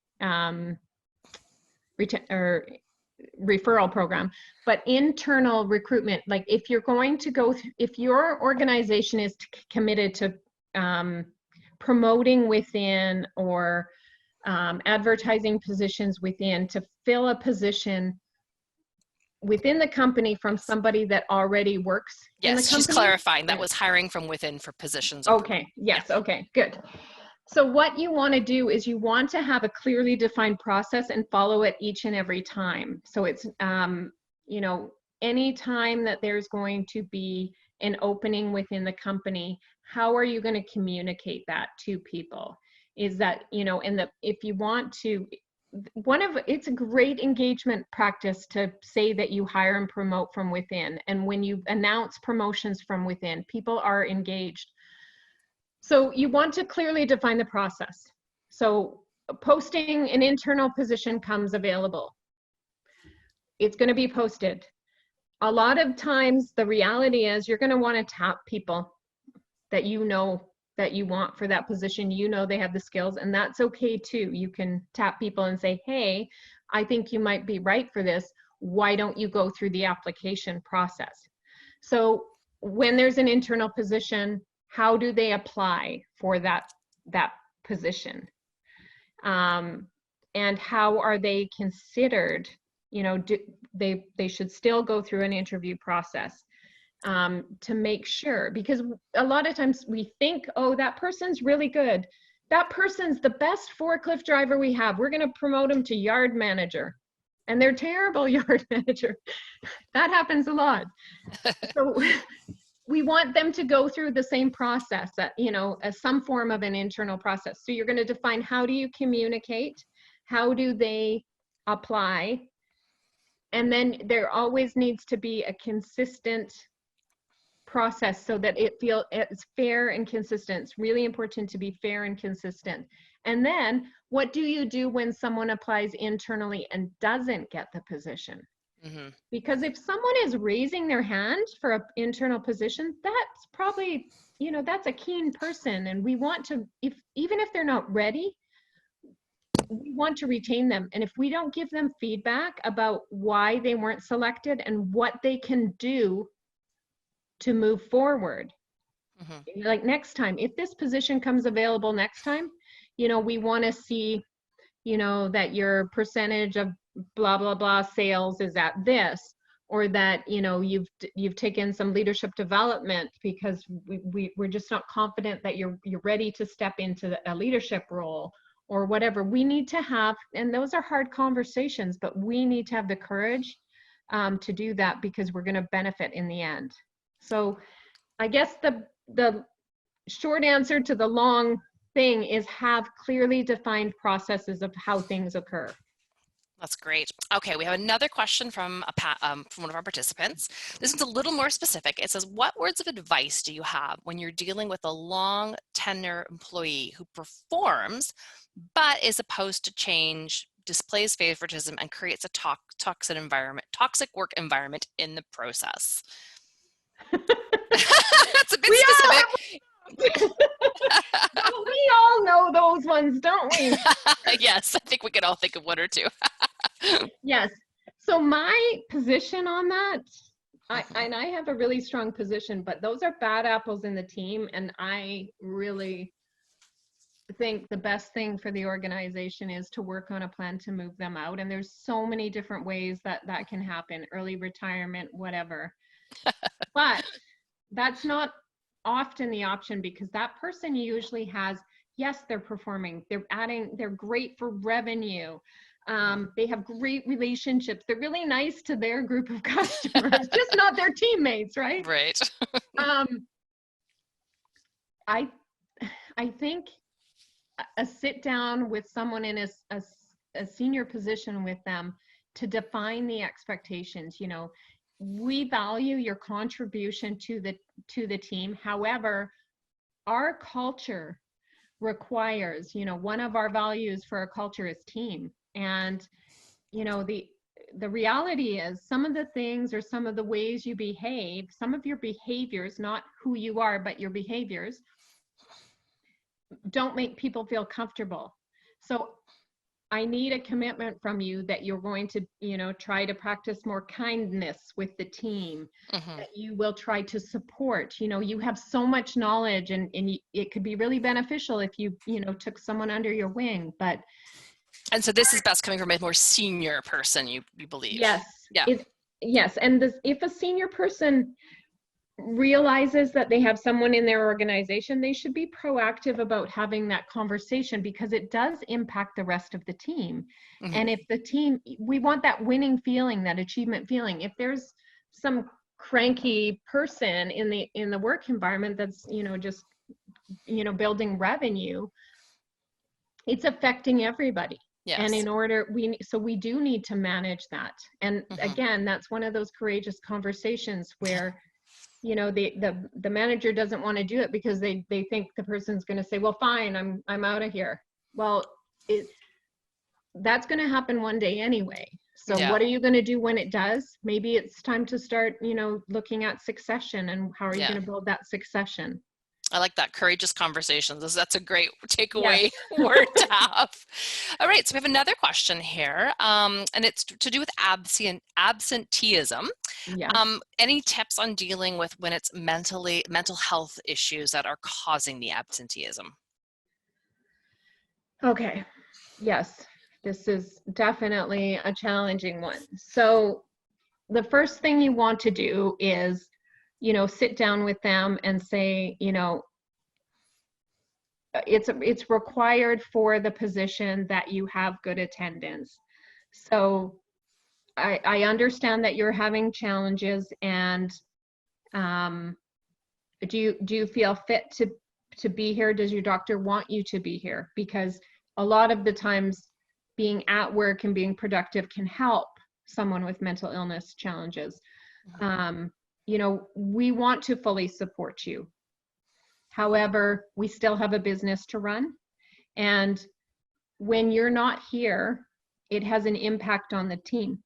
[SPEAKER 2] referral program, but internal recruitment, like if you're going to go, if your organization is committed to promoting within or advertising positions within to fill a position within the company from somebody that already works in the company.
[SPEAKER 3] Yes, she's clarifying that was hiring from within for positions.
[SPEAKER 2] Okay, yes, yeah. Okay, good. So what you want to do is you want to have a clearly defined process and follow it each and every time. So it's, you know, any time that there's going to be an opening within the company, how are you going to communicate that to people? Is that, you know, if you want to, it's a great engagement practice to say that you hire and promote from within. And when you announce promotions from within, people are engaged. So you want to clearly define the process. So posting an internal position comes available. It's going to be posted. A lot of times the reality is you're going to want to tap people that you know that you want for that position. You know they have the skills, and that's okay too. You can tap people and say, hey, I think you might be right for this. Why don't you go through the application process? So when there's an internal position, how do they apply for that position? And how are they considered? You know, they should still go through an interview process to make sure, because a lot of times we think, oh, that person's really good. That person's the best forklift driver we have. We're going to promote them to yard manager. And they're terrible yard manager. That happens a lot. So we want them to go through the same process, that, you know, as some form of an internal process. So you're going to define, how do you communicate? How do they apply? And then there always needs to be a consistent process so that it's fair and consistent. It's really important to be fair and consistent. And then what do you do when someone applies internally and doesn't get the position? Mm-hmm. Because if someone is raising their hand for an internal position, that's probably, you know, that's a keen person, and we want to, even if they're not ready, we want to retain them. And if we don't give them feedback about why they weren't selected and what they can do to move forward, like next time, if this position comes available next time, we want to see, that your percentage of blah, blah, blah sales is at this, or that, you've taken some leadership development because we're just not confident that you're ready to step into a leadership role or whatever. We need to have, and those are hard conversations, but we need to have the courage to do that, because we're going to benefit in the end. So I guess the short answer to the long thing is have clearly defined processes of how things occur.
[SPEAKER 3] That's great. Okay, we have another question from one of our participants. This one's a little more specific. It says, what words of advice do you have when you're dealing with a long tenure employee who performs but is opposed to change, displays favoritism, and creates a toxic work environment in the process? That's a bit specific.
[SPEAKER 2] We all know those ones, don't we?
[SPEAKER 3] Yes, I think we can all think of one or two.
[SPEAKER 2] Yes. So my position on that, and I have a really strong position, but those are bad apples in the team. And I really think the best thing for the organization is to work on a plan to move them out. And there's so many different ways that can happen, early retirement, whatever. But that's not often the option, because that person usually has, yes, they're performing, they're great for revenue. They have great relationships. They're really nice to their group of customers, just not their teammates, right?
[SPEAKER 3] Right.
[SPEAKER 2] I think a sit down with someone in a senior position with them to define the expectations. We value your contribution to the team. However, our culture requires, one of our values for our culture is team. And, the reality is some of the things or some of the ways you behave, some of your behaviors, not who you are, but your behaviors, don't make people feel comfortable. So I need a commitment from you that you're going to, try to practice more kindness with the team, that you will try to support. You have so much knowledge, and it could be really beneficial if you, took someone under your wing.
[SPEAKER 3] And so this is best coming from a more senior person, you believe?
[SPEAKER 2] Yes.
[SPEAKER 3] Yeah.
[SPEAKER 2] Yes. And if a senior person realizes that they have someone in their organization, they should be proactive about having that conversation, because it does impact the rest of the team. And if the team, we want that winning feeling, that achievement feeling. If there's some cranky person in the work environment that's, just, building revenue, it's affecting everybody.
[SPEAKER 3] Yes.
[SPEAKER 2] And we do need to manage that. And again, that's one of those courageous conversations where the manager doesn't want to do it because they think the person's going to say, well, fine, I'm out of here. Well, that's going to happen one day anyway. So what are you going to do when it does? Maybe it's time to start, looking at succession, and how are you going to build that succession?
[SPEAKER 3] I like that, courageous conversations. That's a great takeaway word to have. All right, so we have another question here, and it's to do with absenteeism.
[SPEAKER 2] Yeah.
[SPEAKER 3] Any tips on dealing with when it's mental health issues that are causing the absenteeism?
[SPEAKER 2] Okay. Yes, this is definitely a challenging one. So the first thing you want to do is, sit down with them and say, it's required for the position that you have good attendance. So I understand that you're having challenges, and do you feel fit to be here? Does your doctor want you to be here? Because a lot of the times being at work and being productive can help someone with mental illness challenges. We want to fully support you. However, we still have a business to run. And when you're not here, it has an impact on the team.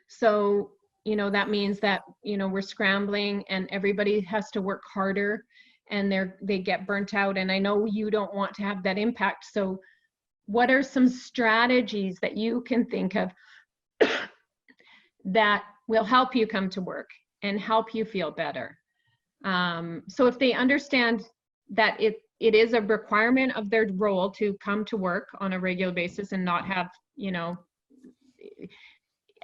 [SPEAKER 2] So, that means that, we're scrambling and everybody has to work harder, and they get burnt out. And I know you don't want to have that impact. So what are some strategies that you can think of that will help you come to work and help you feel better? So if they understand that it is a requirement of their role to come to work on a regular basis and not have,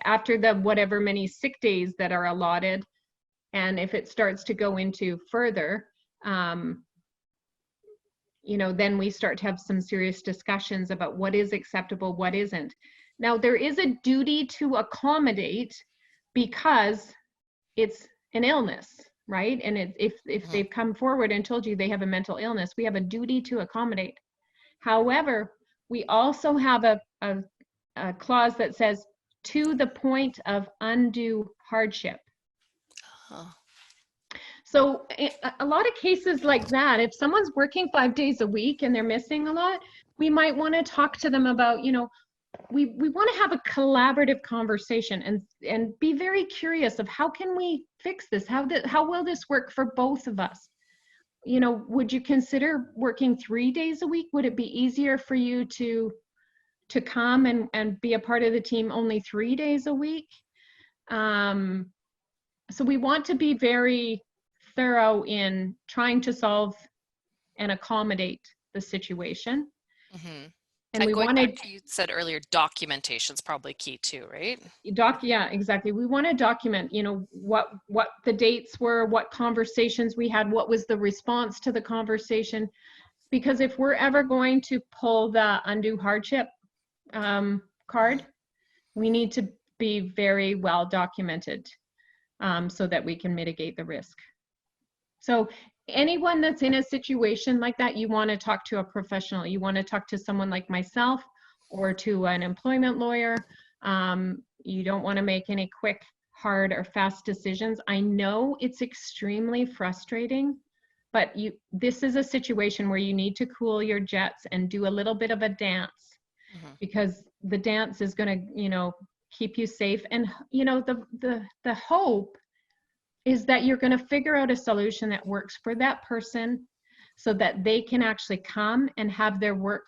[SPEAKER 2] after the whatever many sick days that are allotted, and if it starts to go into further, then we start to have some serious discussions about what is acceptable, what isn't. Now, there is a duty to accommodate because it's an illness, right? And if they've come forward and told you they have a mental illness, we have a duty to accommodate. However, we also have a clause that says, to the point of undue hardship.
[SPEAKER 3] Oh.
[SPEAKER 2] So a lot of cases like that, if someone's working 5 days a week and they're missing a lot, we might want to talk to them about, we want to have a collaborative conversation and be very curious of how can we fix this? How will this work for both of us? Would you consider working 3 days a week? Would it be easier for you to come and be a part of the team only 3 days a week? So we want to be very thorough in trying to solve and accommodate the situation.
[SPEAKER 3] Mm-hmm.
[SPEAKER 2] And we
[SPEAKER 3] going
[SPEAKER 2] wanted,
[SPEAKER 3] back to, you said earlier, documentation's probably key too, right?
[SPEAKER 2] Yeah, exactly. We want to document, what the dates were, what conversations we had, what was the response to the conversation. Because if we're ever going to pull the undue hardship card, we need to be very well documented so that we can mitigate the risk. So anyone that's in a situation like that, you want to talk to a professional. You want to talk to someone like myself or to an employment lawyer. You don't want to make any quick, hard, or fast decisions. I know it's extremely frustrating, but this is a situation where you need to cool your jets and do a little bit of a dance, because the dance is going to, keep you safe. And, the hope is that you're going to figure out a solution that works for that person so that they can actually come and have their work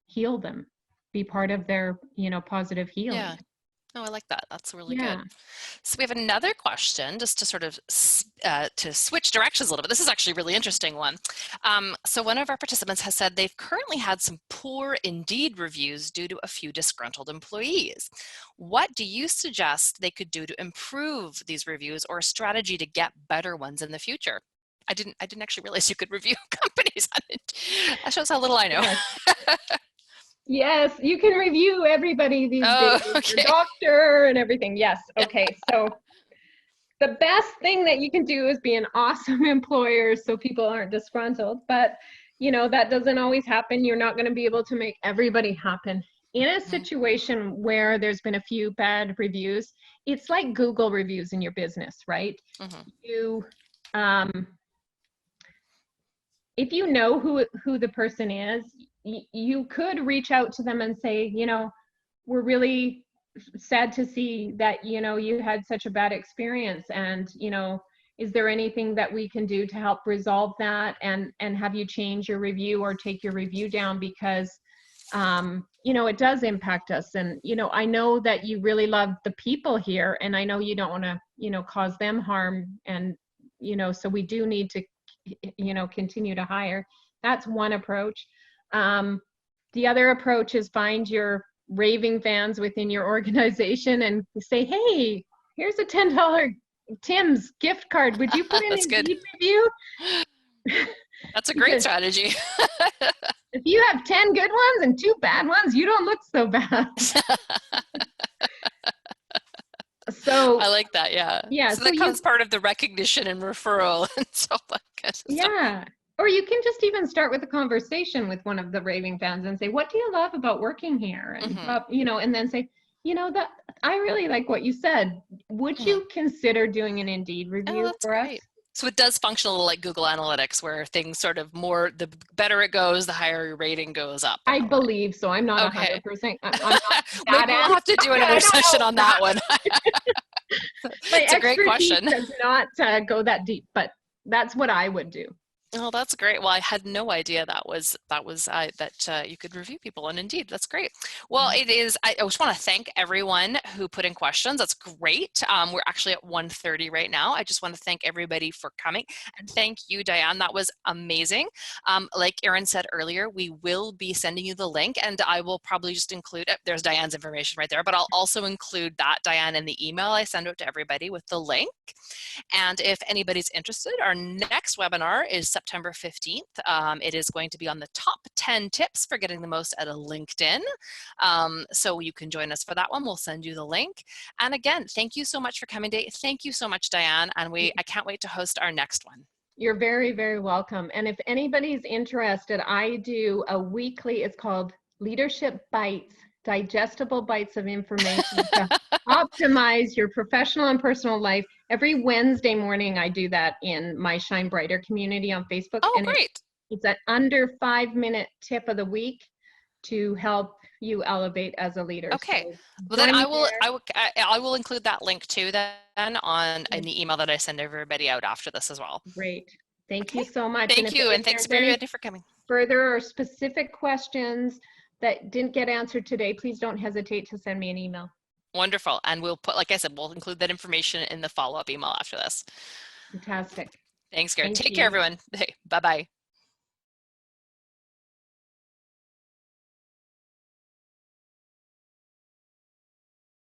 [SPEAKER 2] heal them, be part of their, positive healing.
[SPEAKER 3] Yeah. Oh, I like that. That's really
[SPEAKER 2] Yeah.
[SPEAKER 3] good. So we have another question, just to sort of to switch directions a little bit. This is actually a really interesting one. So one of our participants has said they've currently had some poor Indeed reviews due to a few disgruntled employees. What do you suggest they could do to improve these reviews, or a strategy to get better ones in the future? I didn't actually realize you could review companies on it. That shows how little I know.
[SPEAKER 2] Yes. Yes, you can review everybody these days,
[SPEAKER 3] Okay.
[SPEAKER 2] your doctor and everything. Yes. Okay. So the best thing that you can do is be an awesome employer so people aren't disgruntled. But, that doesn't always happen. You're not going to be able to make everybody happen. In a situation where there's been a few bad reviews, it's like Google reviews in your business, right? You, if you know who the person is, you could reach out to them and say, we're really sad to see that, you had such a bad experience, and, is there anything that we can do to help resolve that, and have you change your review or take your review down, because, it does impact us. And, I know that you really love the people here, and I know you don't want to, cause them harm. And, so we do need to, continue to hire. That's one approach. The other approach is find your raving fans within your organization and say, hey, here's a $10 Tim's gift card. Would you put in
[SPEAKER 3] That's
[SPEAKER 2] an
[SPEAKER 3] good.
[SPEAKER 2] Indeed review?
[SPEAKER 3] That's a great strategy.
[SPEAKER 2] If you have 10 good ones and 2 bad ones, you don't look so bad. So
[SPEAKER 3] I like that. Yeah.
[SPEAKER 2] Yeah.
[SPEAKER 3] So that comes part of the recognition and referral and so that kind of stuff.
[SPEAKER 2] Yeah. Or you can just even start with a conversation with one of the raving fans and say, what do you love about working here? And, and then say, that I really like what you said. Would you consider doing an Indeed review for us?
[SPEAKER 3] So it does function a little like Google Analytics, where things sort of the better it goes, the higher your rating goes up.
[SPEAKER 2] I believe so. I'm not 100%. I'm not
[SPEAKER 3] Maybe we'll have to do another session on that one. It's a great question.
[SPEAKER 2] Does not go that deep, but that's what I would do.
[SPEAKER 3] Oh, that's great. Well, I had no idea that you could review people, and indeed, that's great. Well, it is. I just want to thank everyone who put in questions. That's great. We're actually at 1:30 right now. I just want to thank everybody for coming, and thank you, Diane. That was amazing. Like Erin said earlier, we will be sending you the link, and I will probably just include. There's Diane's information right there, but I'll also include that, Diane, in the email I send out to everybody with the link. And if anybody's interested, our next webinar is September 15th. It is going to be on the top 10 tips for getting the most out of LinkedIn. So you can join us for that one. We'll send you the link. And again, thank you so much for coming today. Thank you so much, Diane. And I can't wait to host our next one.
[SPEAKER 2] You're very, very welcome. And if anybody's interested, I do a weekly, it's called Leadership Bites, digestible bites of information to optimize your professional and personal life. Every Wednesday morning, I do that in my Shine Brighter community on Facebook.
[SPEAKER 3] Oh,
[SPEAKER 2] and
[SPEAKER 3] great.
[SPEAKER 2] It's an under 5-minute tip of the week to help you elevate as a leader.
[SPEAKER 3] Okay.
[SPEAKER 2] So
[SPEAKER 3] Well, then I
[SPEAKER 2] will
[SPEAKER 3] will include that link too then in the email that I send everybody out after this as well.
[SPEAKER 2] Great. Thank
[SPEAKER 3] Okay.
[SPEAKER 2] you so much.
[SPEAKER 3] Thank you, and thanks everybody for coming.
[SPEAKER 2] Further or specific questions that didn't get answered today, please don't hesitate to send me an email.
[SPEAKER 3] Wonderful. And we'll put, like I said, we'll include that information in the follow-up email after this.
[SPEAKER 2] Fantastic.
[SPEAKER 3] Thanks, Garrett.
[SPEAKER 2] Thank
[SPEAKER 3] Take care,
[SPEAKER 2] you.
[SPEAKER 3] everyone. Hey, bye-bye.